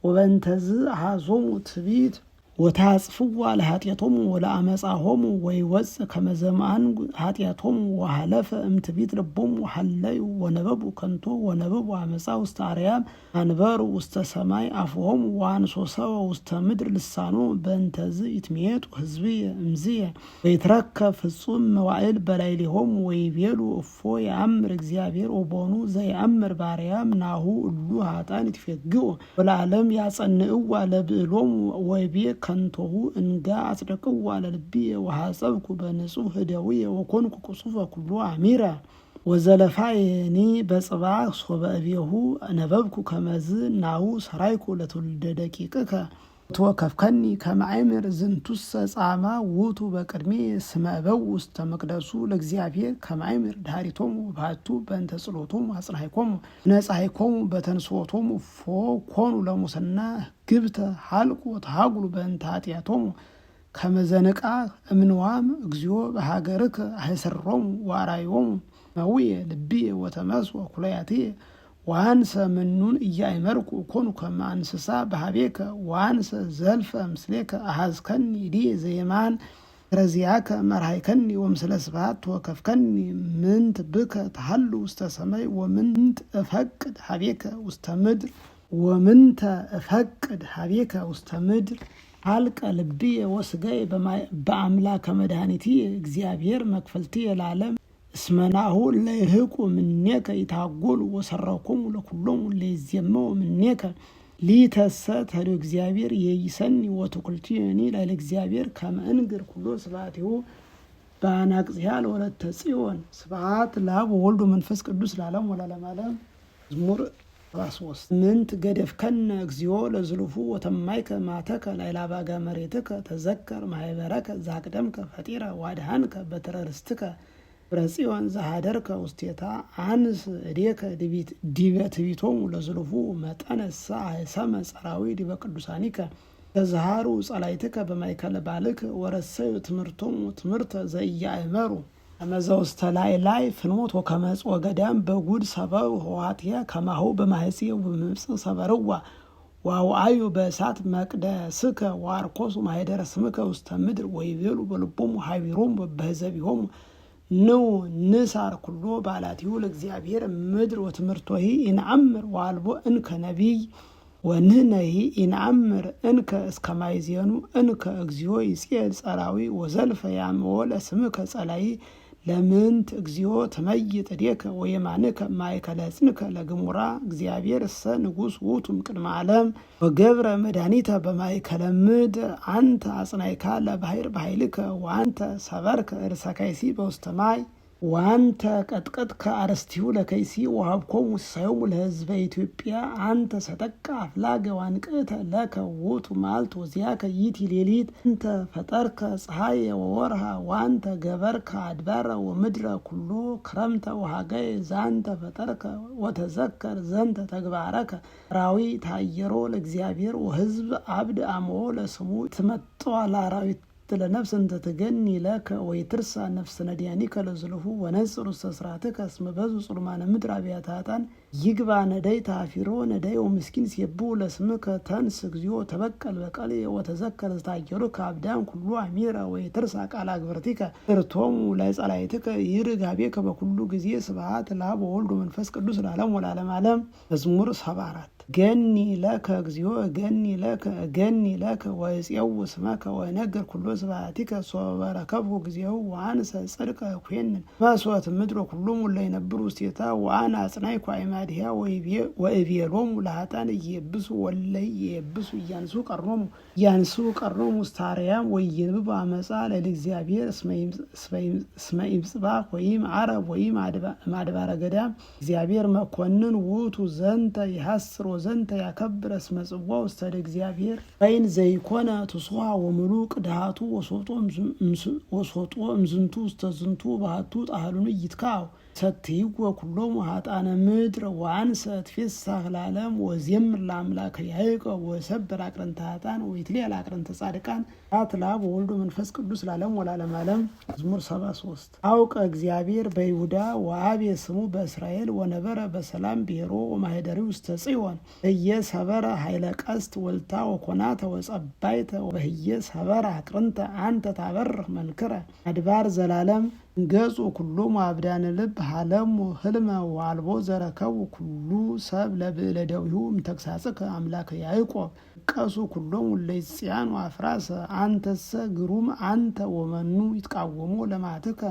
Speaker 1: ወበንተዝ አሐዞሙ ትቢት ወታጽፍዋ ለኃጢአቶም ወለአመጻሆም ወይወፅ ከመዘማን ኃጢአቶም ወሐለፈ እምትቢት ልቦም ወሐለዩ ወነበቡ ከንቶ ወነበቡ አመጻ ውስተ አርያም አንበሩ ውስተ ሰማይ አፍሆም ወአንሶሰወ ውስተ ምድር ልሳኖ በእንተዝ ይትሜጡ ህዝብየ እምዝየ ወይትረከብ ፍጹም መዋዕል በላዕሌሆም ወይቤሉ እፎ የአምር እግዚአብሔር ወቦኑ ዘየአምር በአርያም ናሁ እሉ ኃጥአን ይትፌግኡ ወለዓለም ያጸንዕዋ ለብዕሎም ወይቤ ከንቶሁ እንጋ አጽደቅዋ ለልብየ ወሐጸብኩ በንጹህ እደውየ ወኮንኩ ቁጹፈ ኩሉ አሚረ ወዘለፋየኒ በጽባሕ ሶበ እቤሁ ነበብኩ ከመዝ ናሁ ሰራይኩ ለትውልደ ደቂቅከ ተወከፍከኒ ከመ አእምር ዝንቱሰ ጻማ ውእቱ በቅድሜ ስመ እበው ውስተ መቅደሱ ለእግዚአብሔር ከመ አእምር ድኃሪቶሙ ባሕቱ በእንተ ጸሎቶሙ አጽናዕኮሙ ነጻሕኮሙ በተንሥኦቶሙ እፎ ኮኑ ለሙስና ግብተ ሀልቁ ወተሃጉሉ በእንተ ኃጢአቶሙ ከመ ዘንቃዕ እምንዋም እግዚኦ በሀገርከ አሕሰሮሙ ወአርአዮሙ መዊየ ልብየ ወተመስወ ኩለያትየ ወአንሰ ምኑን እያእመርኩ ኮኑ ከመ እንስሳ በኀቤከ ወአንሰ ዘልፈ ምስሌከ አሐዝከኒ ይእዜ ዘየማን ረዚያከ መርሃይከኒ ወምስለ ስብሐት ተወከፍከኒ ምንት ብከ ተሐሉ ውስተ ሰማይ ወምንት እፈቅድ ኀቤከ ውስተ ምድር ወምንተ እፈቅድ ኀቤከ ውስተ ምድር አልቀ ልብየ ወሥጋየ በአምላከ መድኃኒትየ እግዚአብሔር መክፈልትየ ለዓለም እስመናሁ ለይህቁ ምኔከ ይታጎሉ ወሰረኮሙ ለኩሎሙ ለይዜመው ምኔከ ሊተሰ ተዶ እግዚአብሔር የይሰኒ ወትኩልቲኒ ላዕለ እግዚአብሔር ከመ እንግር ኩሎ ስብሐቲሁ በአናቅጽያ ለወለተ ጽዮን ስብሐት ለአብ ወወልድ ወመንፈስ ቅዱስ ለዓለሙ ወለዓለመ ዓለም። መዝሙር 73 ምንት ገደፍከነ እግዚኦ ለዝሉፉ ወተማይከ ማተከ ላዕለ አባጋ መሬትከ ተዘከር ማኅበረከ ዘአቅደምከ ፈጢረ ዋድኃንከ በትረ ርስትከ ብረጽዮን ዘሃደርከ ውስቴታ አንስ እዴከ ዲበ ትቢቶሙ ለዝሉፉ መጠነሰ አሕሰመ ጸራዊ ዲበ ቅዱሳኒከ ተዝሃሩ ጸላይትከ በማእከለ ባልክ ወረሰዩ ትምህርቶሙ ትምህርተ ዘኢያእመሩ ከመዘ ውስተ ላይ ፍኖት ወከመ ዕፅወ ገዳም በጉድ ሰበው ህዋትየ ከማሁ በማሕጽየ ወበምጽእ ሰበርዋ ወአውዓዩ በእሳት መቅደስከ ወአርኮሱ ማኅደረ ስምከ ውስተ ምድር ወይቤሉ በልቦሙ ኀቢሮሙ በበህዘቢሆሙ ነው ንሳር ኩሎ ባላቲሁ ለእግዚአብሔር ምድር ወትምህርቶሂ ኢንአምር ወአልቦ እንከ ነቢይ ወንህነሂ ኢንአምር እንከ እስከ ማይዜኑ እንከ እግዚኦ ይጼል ጸራዊ ወዘልፈ ያምኦ ለስምከ ጸላይ ለምንት እግዚኦ ተመይጥ እዴከ ወየማንከ ማእከለ ዕፅንከ ለግሙራ እግዚአብሔር እሰ ንጉሥ ውእቱ እምቅድመ ዓለም ወገብረ መድኃኒተ በማእከለ ምድር አንተ አጽናዕካ ለባሕር በኃይልከ ወአንተ ሰበርከ ርእሰ ከይሲ በውስተ ማይ ወአንተ ቀጥቀጥከ አርእስቲሁ ለከይሲ ወሀብኮሙ ሲሳዮሙ ለሕዝበ ኢትዮጵያ አንተ ሰጠቃ አፍላገ ዋንቅዕተ ለከ ውእቱ መዓልት ወዚአከ ይእቲ ሌሊት አንተ ፈጠርከ ፀሐየ ወወርሃ ወአንተ ገበርከ አድባረ ወምድረ ኩሎ ክረምተ ወሀጋየ ዘአንተ ፈጠርከ ወተዘከር ዘንተ ተግባረከ ራዊ ታየሮ ለእግዚአብሔር ወሕዝብ አብድ አምኦ ለስሙ ትመጥዋ ለአራዊት ለነፍስ እንተ ትገኒ ለከ ወይትርሳ ነፍስ ነዲያኒከ ለዝሉፉ ወነጽር ውስተ ስርዓትከ እስመ በዙ ጽልማነ ምድር አብያተ ኃጥአን ይግባ ነዳይ ታፊሮ ነዳይ ወምስኪን ሲየብኡ ለስምከ ተንስ እግዚኦ ተበቀል በቀልየ ወተዘከር ዝታየሩከ አብዳን ኩሉ አሚረ ወይትርሳ ቃለ አግብርቲከ ትርቶሙ ለጸላይትከ ይርግ ኀቤከ በኩሉ ጊዜ ስብሐት ለአብ ወወልድ ወመንፈስ ቅዱስ ለዓለሙ ወለዓለመ ዓለም። መዝሙር 74 ገኒ ለከ እግዚኦ ገኒ ለከ ወእፄው ስመከ ወእነግር ኩሎ ስብሐቲከ ሶበ ረከብኩ ጊዜሁ ወአንሰ ጽድቀ ኩነን መስዋዕት ምድር ኩሎሙ ለይነብሩ ውስቴታ ወአነ አጽናዕኩ አዕማዲሃ ወእቤሎሙ ለኃጥአን ኢየብሱ ወለይ ኢየብሱ እያንሱ ቀርኖሙ ውስተ አርያም ወኢይንብቡ አመፃ ለእግዚአብሔር እስመ ይምጽባሕ ወይም ዓረብ ወይም ማድባረ ገዳም እግዚአብሔር መኮንን ውእቱ ዘንተ ይሐስር ወዘንተ ያከብር እስመ ጽዋ ውስተ እግዚአብሔር ወይን ዘይኮነ ትስዋ ወምሉቅ ድሃቱ ወሶጦ እምዝንቱ ውስተ ዝንቱ ባህቱ ጣህሉን ይትካው ሰትይጎ ኩሎሙ ኃጥአነ ምድር ወአንሰ ትፌሳህ ለዓለም ወዜምር ለአምላከ ያዕቆብ ወሰብር አቅርንተ ኃጥአን ወይትሊዐል አቅርንተ ጻድቃን አትላብ ወወልድ መንፈስ ቅዱስ ለዓለም ወለዓለመ ዓለም። መዝሙር 73 አውቀ እግዚአብሔር በይሁዳ ወአብየ ስሙ በእስራኤል ወነበረ በሰላም ብሔሮ ወማኅደሪው ውስተ ጽዮን በየ ሰበረ ኃይለ ቀስት ወልታ ወኮናተ ወጸባይተ በህየ ሰበረ አቅርንተ አንተ ታበርህ መንክረ አድባር ዘላለም ገጹ ኩሎሙ አብዳነ ልብ ሀለሙ ህልመ ወአልቦ ዘረከቡ ኩሉ ሰብ ለብዕለ ደዊሁ እምተግሣጽከ አምላከ ያዕቆብ ቀሱ ኩሎሙ ለይጽያኑ አፍራሰ አንተሰ ግሩም አንተ ወመኑ ይትቃወሙ ለማትከ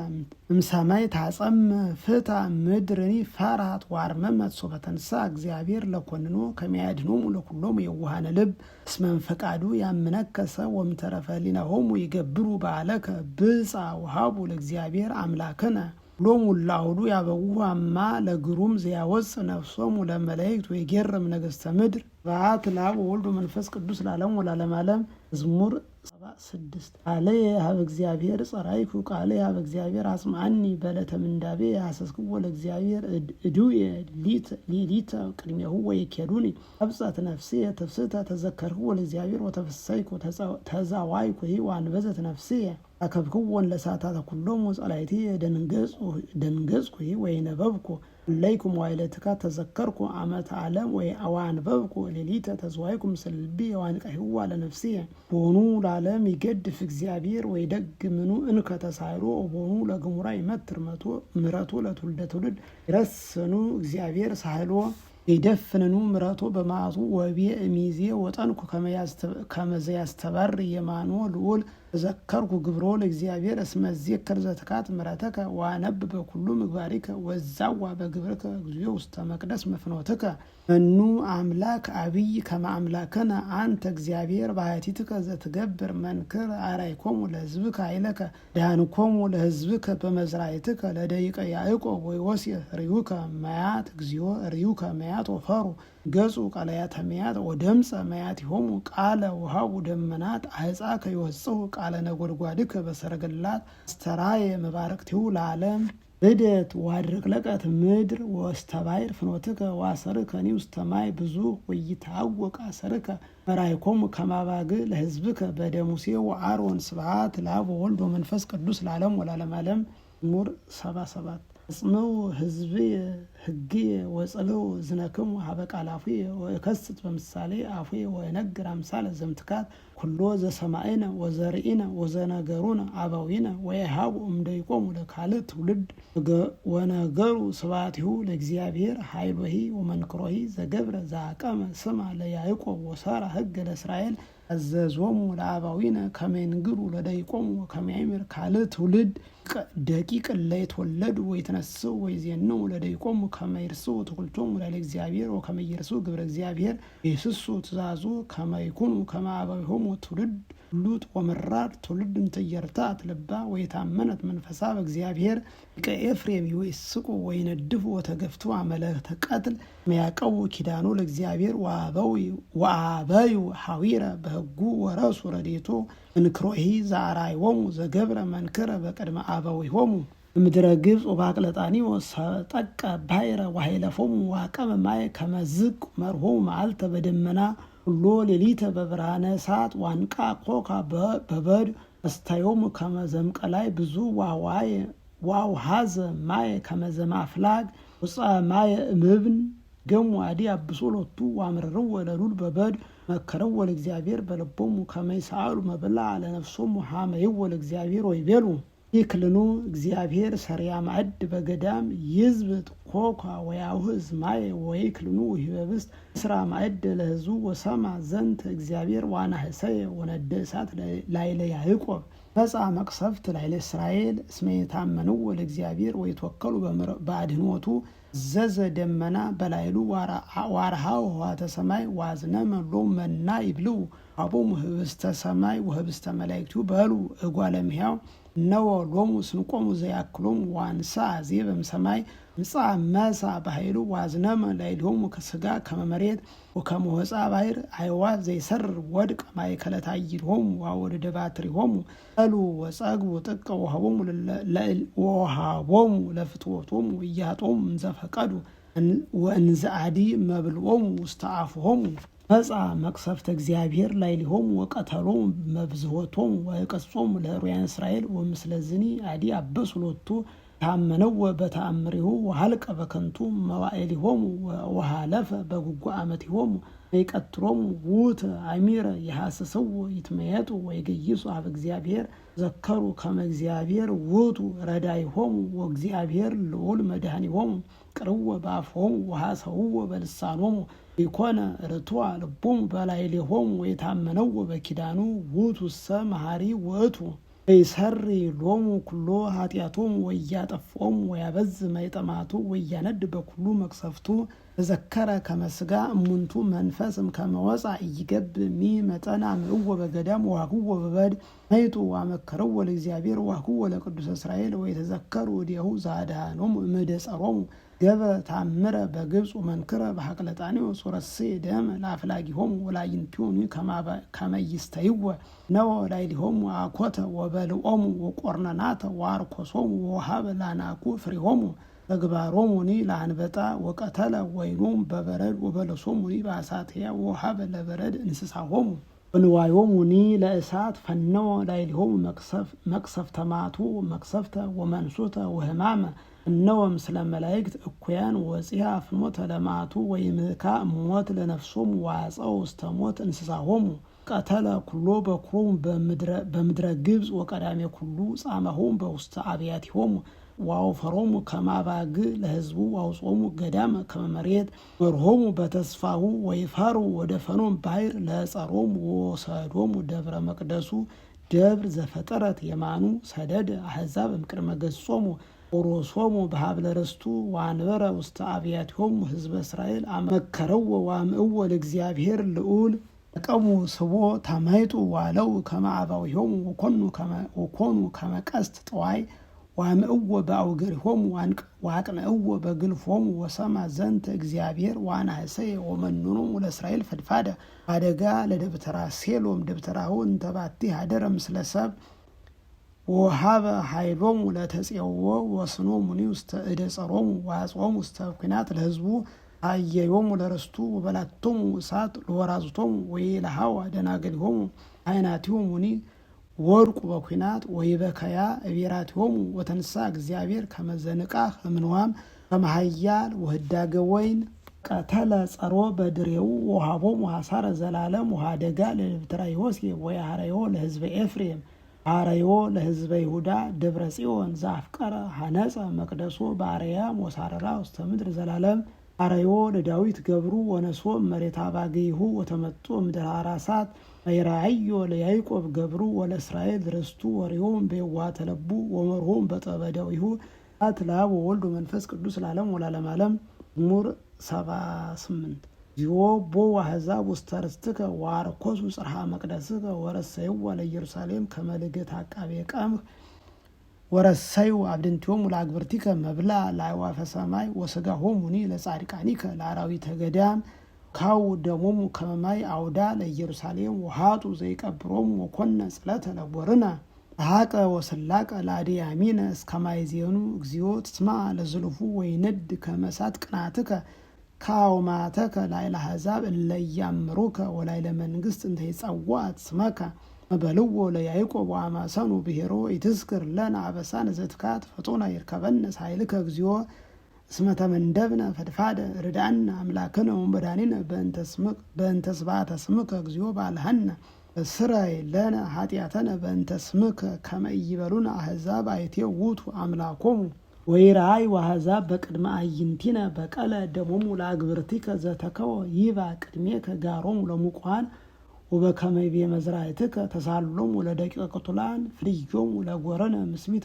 Speaker 1: እምሰማይ ታጸም ፍታ ምድርኒ ፈርሃት ዋርመመት ሶበ ተንሥአ እግዚአብሔር ለኮንኖ ከመያድኅኖሙ ለኩሎሙ የዋሃነ ልብ እስመ እምፈቃዱ ያምነከሰ ወእምተረፈ ኅሊናሆሙ ይገብሩ በዓለከ ብፅዓ ወሀቡ ለእግዚአብሔር አምላክነ ሎሙ ላሁሉ ያበውሁ አማ ለግሩም ዘያወፅእ ነፍሶሙ ለመላእክት ወይጌርም ነገሥተ ምድር በአት ለአብ ወወልድ ወመንፈስ ቅዱስ ለዓለሙ ወለዓለመ ዓለም። መዝሙር 76 ቃልየ ሀበ እግዚአብሔር ጸራይኩ ቃልየ ሀበ እግዚአብሔር አጽምዓኒ በዕለተ ምንዳቤ ሐሰስክዎ ለእግዚአብሔር እድውየ ሊሊተ ቅድሜሁ ወይኬዱኒ አብጽሐት ነፍስየ ትፍስሕተ ተዘከርክዎ ለእግዚአብሔር ወተፈሥሐይኩ ተዛዋይኩ ወአንበዘት ነፍስየ አከብክዎን ለሰዓታተ ኩሎሙ ጸላእትየ ደንገጽኩ ወይነበብኩ እለይኩ መዋዕለትከ ተዘከርኩ ዓመተ ዓለም ወአንበብኩ ሌሊተ ተዘዋይኩ ምስለ ልብየ ወአንቀሕዋ ለነፍስየ ቦኑ ለዓለም ይገድፍ እግዚአብሔር ወይደግምኑ እንከ ተሳይሎ ቦኑ ለግሙራ ይመትር ምሕረቱ ለትውልደ ትውልድ ይረስኑ እግዚአብሔር ሳህሎ ይደፍንኑ ምሕረቱ በመዓቱ ወብየ እሚዜ ወጠንኩ ከመዘያስተበር የማኖ ልዑል ተዘከርኩ ግብሮ ለእግዚአብሔር እስመ እዜከር ዘትካት ምሕረተከ ወአነብብ በኩሉ ምግባሪከ ወዛዋ በግብርከ እግዚኦ ውስተ መቅደስ መፍኖትከ መኑ አምላክ አብይ ከመ አምላክነ አንተ እግዚአብሔር ባሕቲትከ ዘትገብር መንክር አርአይኮሙ ለሕዝብከ ኃይለከ ዳህንኮሙ ለሕዝብከ በመዝራዕትከ ለደቂቀ ያዕቆብ ወዮሴፍ ርዩከ መያት እግዚኦ ርዩከ መያት ወፈሩ ገጹ ቃላያተ መያት ወደምፀ መያቲሆሙ ቃለ ውሃቡ ደመናት አሕፃከ ይወጽሑ ቃለ ነጐድጓድከ በሰረገላት አስተርአየ መባረቅቲሁ ለዓለም እደት ወአድርቅለቀት ምድር ወውስተ ባሕር ፍኖትከ ወአሰርከኒ ውስተ ማይ ብዙሕ ወኢይትዐወቅ አሰርከ መራይኮሙ ከመ አባግዕ ለሕዝብከ በእደ ሙሴ ወአሮን ስብሐት ለአብ ወወልድ ወመንፈስ ቅዱስ ለዓለሙ ወለዓለመ ዓለም። መዝሙር 77 አጽምዑ ሕዝብየ ሕግየ ወጽልዑ እዝነክሙ ሀበ ቃለ አፉየ ወእከስት በምሳሌ አፉየ ወእነግር አምሳለ ዘምትካት ኩሎ ዘሰማዕነ ወዘርኢነ ወዘነገሩነ አበዊነ ወየሃቡ እምደቂቆሙ ለካልእ ትውልድ ወነገሩ ስብሐቲሁ ለእግዚአብሔር ኃይሎሂ ወመንክሮሂ ዘገብረ ዘአቀመ ስማ ለያዕቆብ ወሰራ ሕገ ለእስራኤል አዘዞሙ ለአበዊነ ከመ ይንግሩ ለደቂቆሙ ወከመ ያእምር ካልእ ትውልድ ደቂቅ ለይትወለዱ ወይትነስኡ ወይዜንው ለደቂቆሙ ከመ ይርስኡ ትኩልቶሙ ላዕለ እግዚአብሔር ወከመ ይርስኡ ግብረ እግዚአብሔር ይስሱ ትእዛዙ ከመ ይኩኑ ከመ አበዊሆሙ ትውልድ ሉጥ ወመራር ትውልድ እንተየርታት ልባ ወይታመነት መንፈሳ በእግዚአብሔር ከኤፍሬም ይወስቁ ወይነድፉ ወተገፍቱ አመለክተ ቀትል መያቀቡ ኪዳኑ ለእግዚአብሔር ወአበዩ ሐዊረ በሕጉ ወረሱ ረዴቶ እንክሮሂ ዘአርአዮሙ ዘገብረ መንክረ በቅድመ አበዊሆሙ ምድረ ግብፅ ወባቅለጣኒ ወሰጠቀ ባሕረ ወኃይለፎሙ ወአቀበ ማየ ከመ ዝቅ መርሆሙ መዓልተ በደመና ሁሎ ሌሊተ በብርሃነ እሳት ዋንቃ ኮካ በበድ አስተዮሙ ከመ ዘምቀላይ ብዙ ዋውሃዘ ማየ ከመ ዘማፍላግ ውፃ ማየ እምብን ገሙ አዲ አብሶ ሎቱ ዋምረረው ወለሉል በበድ መከረው ለእግዚአብሔር በልቦሙ ከመ ይስአሉ መብልዐ ለነፍሶሙ ሐመይዎ ለእግዚአብሔር ወይቤሉ ይክልኑ እግዚአብሔር ሰሪያ ማዕድ በገዳም ይዝብጥ ኮካ ወያውህዝ ማየ ወይክልኑ ህበብስት ስራ ማዕድ ለሕዝቡ ወሰማ ዘንተ እግዚአብሔር ዋናህሰየ ወነደ እሳት ላዕለ ያዕቆብ መጻ መቅሰፍት ላዕለ እስራኤል እስመ የታመንዎ ለእግዚአብሔር ወይትወከሉ በአድኅኖቱ ዘዘ ደመና በላዕሉ ዋርሃው ውሃተ ሰማይ ዋዝነመ ሎሙ መና ይብልዑ አቦሙ ህብስተ ሰማይ ወህብስተ መላእክቱ በሉ እጓለ እምሕያው እነሆ ሎሙ ስንቆሙ ዘያክሎሙ ወአንሣ ዜበ እምሰማይ ምጽአ መሳ በኃይሉ ዋዝነመ ላዕሌሆሙ ከሥጋ ከመ መሬት ወከመ ሆጻ ባሕር አዕዋፍ ዘይሰርር ወድቅ ማእከለ ታዕይድሆሙ ወአወረደ ባትሪሆሙ ጸሉ ወጸግቡ ጥቀ ወሀቦሙ ለፍትወቶሙ ኢያጦሙ እንዘፈቀዱ ወእንዘአዲ መብልዖሙ ውስተ አፍሆሙ መጻ መቅሰፍተ እግዚአብሔር ላዕሌሆሙ ወቀተሎሙ መብዝሖቶሙ ወይቀጾሙ ለሕሩያን እስራኤል ወምስለዝኒ አዲ አበሱ ሎቱ ታመነው በተአምሪሁ ወሀልቀ በከንቱ መዋዕሊሆሙ ወሃለፈ በጉጉ ዓመቲሆሙ ይቀትሎሙ ውእተ አሚረ ይሐስስዎ ይትመየጡ ወይገይሱ አብ እግዚአብሔር ዘከሩ ከመ እግዚአብሔር ውእቱ ረዳይሆሙ ወእግዚአብሔር ልዑል መድኃኒሆሙ ቅርወ በአፍሆሙ ወሐሰውዎ በልሳኖሙ ኢኮነ ርቱዐ ልቦሙ በላዕሌሆሙ ወይታመነው በኪዳኑ ውእቱሰ መሐሪ ውእቱ ይሰሪ ሎሙ ኩሎ ኃጢአቶሙ ወያጠፍኦሙ ወያበዝ ማይጠማቱ ወያነድ በኩሉ መቅሰፍቱ ተዘከረ ከመ ሥጋ እሙንቱ መንፈስም ከመ ወፃ ኢይገብ ሚ መጠና ምእወ በገዳም ወሀክዎ በበድ መይጡ ወአመከረዎ ለእግዚአብሔር ወሀክዎ ለቅዱሰ እስራኤል ወይተዘከሩ እዴሁ ዘአድኀኖሙ እምእደ ጸሮሙ ገበ ተአምረ በግብፅ ወመንክረ በሐቅለ ጣኔዎስ ወረሴ ደመ ለአፍላጊሆሙ ወላዕይንቲሆሙ ከመ ይስተይወ ነወ ላዕሌሆሙ አኮተ ወበልዖሙ ወቆርነናተ ወአርኰሶሙ ወወሀበ ለአናኩ ፍሬሆሙ ተግባሮሙኒ ለአንበጣ ወቀተለ ወይኖሙ በበረድ ወበለሶሙኒ በአሳትያ ወወሀበ ለበረድ እንስሳሆሙ ወንዋዮሙኒ ለእሳት ፈነወ ላዕሌሆሙ መቅሰፍተ መዓቱ መቅሰፍተ ወመንሱተ ወሕማመ እነወ ምስለ መላእክት እኩያን ወፂሃ ፍኖተ ለመዓቱ ወይምህካ እሞት ለነፍሶሙ ወአፀው ውስተ ሞት እንስሳሆሙ ቀተለ ኩሎ በኵሮሙ በምድረ ግብፅ ወቀዳሜ ኩሉ ጻመሆሙ በውስተ አብያቲሆሙ ወአውፈሮሙ ከመ አባግዕ ለሕዝቡ ወአውጾሙ ገዳመ ከመ መሬት መርሆሙ በተስፋሁ ወይፈሩ ወደፈኖሙ ባሕር ለጸሮሙ ወወሰዶሙ ደብረ መቅደሱ ደብር ዘፈጠረት የማኑ ሰደድ አሕዛብ እምቅድመ ገጾሙ ወሮሶሙ በሀብለ ርስቱ ወአንበረ ውስተ አብያቲሆሙ ሕዝበ እስራኤል አመከረዎ ወአምዕዎ ለእግዚአብሔር ልዑል ቀሙ ስቦ ተመይጡ ዋለው ከመ አባዊሆሙ ወኮኑ ከመ ቀስት ጠዋይ ወአምዕዎ በአውገሪሆሙ ወአቅንዕዎ በግልፎሙ ወሰማ ዘንተ እግዚአብሔር ወአንሐሰየ ወመነኖሙ ለእስራኤል ፈድፋደ አደጋ ለደብተራ ሴሎም ደብተራሁ እንተ ባቲ ሀደረ ምስለ ሰብ ወወሀበ ኃይሎሙ ለተፄውዖ ወስኖሙኒ ውስተ እደ ጸሮሙ ወአጽኦሙ ውስተ ኲናት ለሕዝቡ አየዮሙ ለርስቱ ወበላቶሙ እሳት ለወራዙቶሙ ወይለሃዋ ደናግሊሆሙ አይናቲሆሙኒ ወድቁ በኲናት ወይበከያ እቤራቲሆሙ ወተንሳ እግዚአብሔር ከመ ዘንቃህ እምንዋም ከመ ኃያል ወህዳገ ወይን ቀተለ ጸሮ በድሬው ወሃቦሙ ሐሳረ ዘላለም ወሃደጋ ለደብተራ ዮሴፍ ወያህረዮ ለሕዝበ ኤፍሬም አረዮ ለሕዝበ ይሁዳ ደብረ ጽዮን ዘአፍቀረ ሐነጸ መቅደሶ በአርያም ወሳረራ ውስተ ምድር ዘላለም አረዮ ለዳዊት ገብሩ ወነሶ መሬታ ባግይሁ ወተመጦ ምድር አራሳት አይራዮ ለያዕቆብ ገብሩ ወለእስራኤል ርስቱ ወሪሆም በየዋህ ተለቡ ወመርሆም በጠበዳዊሁ አትላብ ወወልድ መንፈስ ቅዱስ ለዓለም ወለዓለመ ዓለም። መዝሙር 78 ዚዮ ቦ አሕዛብ ውስተ ርስትከ ወአርኰሱ ጽርሐ መቅደስከ ወረሰይዋ ለኢየሩሳሌም ከመ ልደት አቃቤ ቀምህ ወረሰዩ አብድንቲሆሙ ለአግብርቲከ መብላ ለአዕዋፈ ሰማይ ወሥጋሆሙኒ ለጻድቃኒከ ለአራዊተ ገዳም ካው ደሞሙ ከመ ማይ አውዳ ለኢየሩሳሌም ወሃጡ ዘይቀብሮሙ ወኮነ ጽለተ ለቦርነ ሀቀ ወስላቀ ለአድያሚነ እስከ ማይዜኑ እግዚኦ ትስማ ለዝልፉ ወይነድ ከመ እሳት ቅንዓትከ ካውማተከ ላዕለ አሕዛብ እለ ኢያእምሩከ ወላዕለ መንግሥት እንተ ይጸውዐት ስመከ በልዎ ለያዕቆብ ወአማሰኑ ብሔሮ ኢትዝክር ለነ አበሳነ ዘትካት ፈጡነ ይርከበነ ኃይልከ እግዚኦ እስመ ተመንደብነ ፈድፋደ ርዳእነ አምላክነ ወመድኃኒነ በእንተ ስብሐተ ስምከ እግዚኦ ባልሐነ እስረይ ለነ ኃጢአተነ በእንተ ስምከ ከመ ኢይበሉነ አሕዛብ አይቴው ውእቱ አምላኮሙ ወይራይ ወአሕዛብ በቅድመ አዕይንቲነ በቀለ ደሞሙ ለአግብርቲከ ዘተከወ ይባ ቅድሜከ ጋሮሙ ለሙቁሃን ወበከመ ይቤ መዝራዕትከ ተሳልሎሙ ለደቂቀ ቅቱላን ፍልዮሙ ለጐረነ ምስሚተ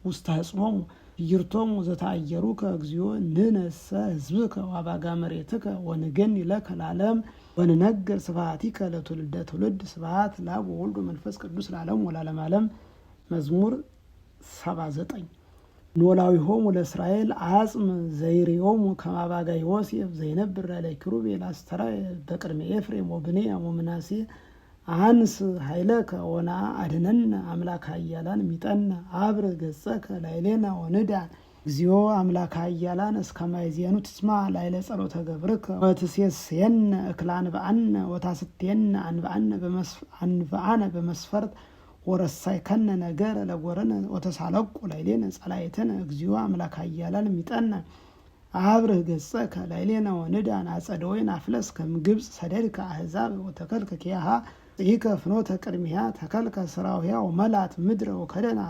Speaker 1: ውስተ ሕጽሞሙ ይርቶሙ ዘተአየሩከ እግዚኦ ንሕነሰ ሕዝብከ ወአባጋ መሬትከ ወንገኒ ለከ ለዓለም ወንነግር ስብሐቲከ ለትውልደ ትውልድ ስብሐት ለአብ ወወልድ ወመንፈስ ቅዱስ ለዓለም ወለዓለመ ዓለም። መዝሙር 79 ኖላዊሆሙ ለእስራኤል አጽም ዘይሬዮሙ ከመ አባጋ ዮሴፍ ዘይነብር ላዕለ ኪሩቤል አስተርአየ በቅድመ ኤፍሬም ወብንያም ወምናሴ አንስ ኃይለከ ወነአ አድኅነነ አምላከ ኃያላን ሚጠነ አብርህ ገጸከ ላዕሌነ ወንዳን እግዚኦ አምላከ ኃያላን እስከ ማይዜኑ ትስማ ላይለ ጸሎተ ገብርከ ወትሴስየነ እክላን በአነ ወታስትየነ አንበአነ በመስፈርት ወረሳይ ከነ ነገር ለጎረነ ወተሳለቁ ላይሌነ ጸላይተነ እግዚኦ አምላከ ኃያላን ሚጠነ አብርህ ገጸከ ላይሌነ ወንዳን አጸደወይን አፍለስ ከምግብጽ ሰደድከ አሕዛብ ወተከልከ ኪያሃ ይከ ፍኖተ ቅድሚያ ተከልከ ስራውያ ወመላት ምድረ ወከደና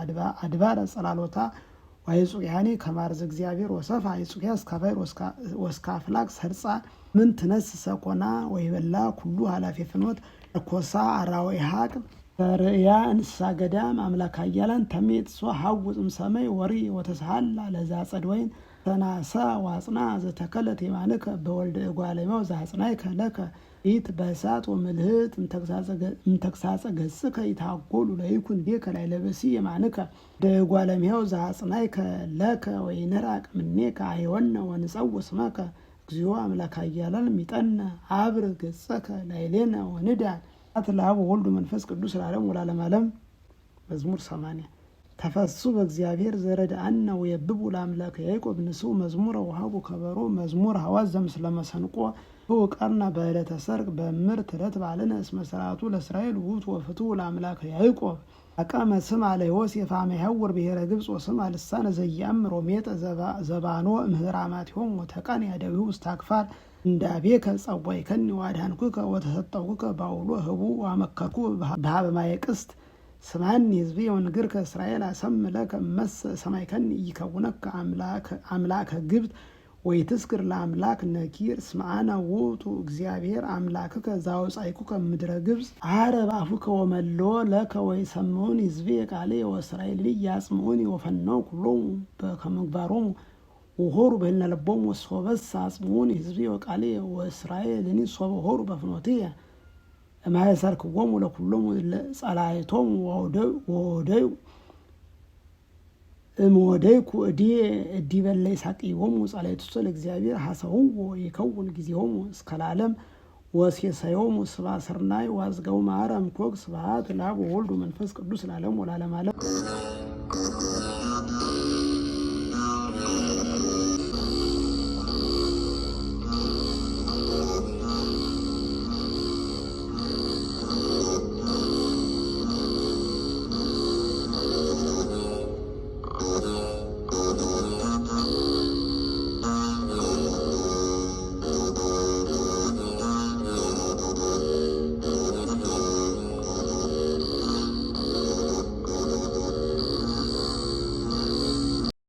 Speaker 1: አድባረ ጸላሎታ ዋይጹያኒ ከማርዝ እግዚአብሔር ወሰፋ አይጹያ እስካባይር ወስካፍላክ ሰርጻ ምን ትነስ ሰቆና ወይበላ ኩሉ ኃላፊ ፍኖት ኮሳ አራዊ ሀቅ በርያ እንስሳ ገዳም አምላክ ኃያላን ተሜት ሶ ሐውጽም ሰማይ ወሪ ወተሳሃላ ለዛ ጸድወይን ተናሳ ዋጽና ዘተከለት የማነከ በወልደ እጓለማው ዛጽናይከ ለከ ኢት በእሳት ወምልህት ምተክሳጸ ገጽከ ይታጎሉ ለይኩን ቤከ ላይ ለበሲ የማንከ ደጓለሚያው ዛጽናይከ ለከ ወይንራቅ ምኔከ አይወነ ወንጸው ስመከ እግዚኦ አምላከ ኃያላን ሚጠነ አብር ገጸከ ላይሌነ ወንዳን አትላብ ወልዱ መንፈስ ቅዱስ ለዓለም ወለዓለም ዓለም። መዝሙር 80 ተፈሱ በእግዚአብሔር ዘረድአነ ወየብቡ ለአምላከ ያዕቆብ ንስኡ መዝሙረ ወሀቡ ከበሮ መዝሙር ሐዋዝ ዘምስለ መሰንቆ ወቀርና በዕለተ ሰርቅ በምርት ዕለት ባልነ እስመ ሥርዓቱ ለእስራኤል ውእቱ ወፍትሑ ለአምላከ ያዕቆብ አቃመ ስም አለ ዮሴፍ አመ ይሐውር ብሔረ ግብጽ ወስም ልሳነ ዘየአምር ወሜጠ ዘባኖ ምህራማቲሆሙ ወተቃን ያደዊሁ ውስተ አክፋር እንዳቤከ ጸዋዕከኒ ወአድኃንኩከ ወተሰጠውከ ባውሎ ህቡ ወአመከርኩ በሀበ ማየ ቅስት ስማኒ ሕዝቤ ወንግርከ እስራኤል አሰምለከ መስ ሰማይከኒ ይከውነከ አምላከ ግብጽ ወይትስክር ለአምላክ ነኪር ስምዓነ ውእቱ እግዚአብሔር አምላክከ ዘአውጻእኩከ ምድረ ግብጽ አረብ አፉከ ወመሎ ለከ ወይሰምዑኒ ሕዝቤ ቃሌ ወእስራኤል ያጽምዑኒ ወፈነው ኩሎሙ በከመግባሮሙ ወሆሩ በህልነ ልቦሙ ወሶበሰ አጽምዑኒ ሕዝቤ ወቃሌ ወእስራኤልኒ ሶበ ሆሩ በፍኖትየ እማየሰርክዎሙ ለኩሎሙ ጸላእቶሙ ወወደዩ እምወደይኩ እዲ በለይ ሳቅይዎሙ ጸላእቱሰ ለእግዚአብሔር ሐሰውዎ ይከውን ጊዜሆሙ እስከ ለዓለም ወሴሰዮሙ ስብሐ ሰርናይ ዋዝገው ማርያም ኮግ ስብሐት ለአብ ወወልድ ወመንፈስ ቅዱስ ለዓለም ወለዓለመ ዓለም።